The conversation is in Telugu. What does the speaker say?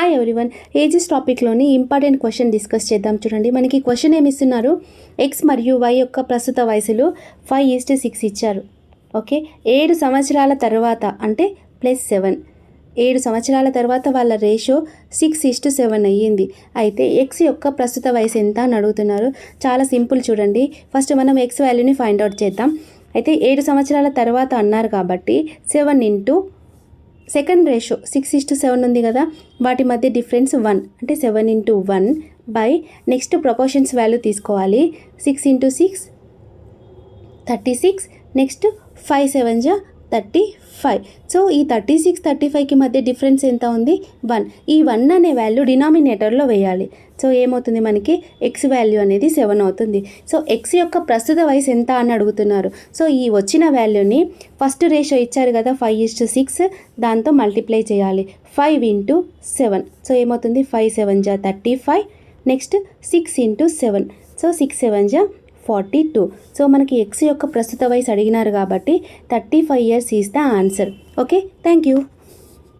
హాయ్ ఎవ్రీవన్, ఏజెస్ టాపిక్లోని ఇంపార్టెంట్ క్వశ్చన్ డిస్కస్ చేద్దాం. చూడండి, మనకి క్వశ్చన్ ఏమి ఇస్తున్నారు, ఎక్స్ మరియు వై యొక్క ప్రస్తుత వయసులు 5:6 ఇచ్చారు. ఓకే, 7 సంవత్సరాల తర్వాత అంటే +7, 7 సంవత్సరాల తర్వాత వాళ్ళ రేషియో 6:7 అయ్యింది. అయితే ఎక్స్ యొక్క ప్రస్తుత వయసు ఎంత అని అడుగుతున్నారు. చాలా సింపుల్ చూడండి. ఫస్ట్ మనం ఎక్స్ వాల్యూని ఫైండ్ అవుట్ చేద్దాం. అయితే 7 సంవత్సరాల తర్వాత అన్నారు కాబట్టి 7 ఇంటూ సెకండ్ రేషియో 6:7 ఉంది కదా, వాటి మధ్య డిఫరెన్స్ 1 అంటే 7 into 1 by next proportions value తీసుకోవాలి. 6 ఇంటూ 6 36, నెక్స్ట్ 5 7 జా 35. సో ఈ 36 35కి మధ్య డిఫరెన్స్ ఎంత ఉంది, 1. ఈ 1 అనే వాల్యూ డినామినేటర్లో వేయాలి. సో ఏమవుతుంది, మనకి ఎక్స్ వాల్యూ అనేది 7 అవుతుంది. సో ఎక్స్ యొక్క ప్రస్తుత వయసు ఎంత అని అడుగుతున్నారు. సో ఈ వచ్చిన వాల్యూని ఫస్ట్ రేషియో ఇచ్చారు కదా 5:6, దాంతో మల్టిప్లై చేయాలి. 5 ఇంటూ 7, సో ఏమవుతుంది 5 7 జా 35, నెక్స్ట్ 6 ఇంటూ 7, సో 6 7 జా 42. సో మనకి ఎక్స్ యొక్క ప్రస్తుత వయసు అడిగినారు కాబట్టి 35 years is the answer. Okay, thank you.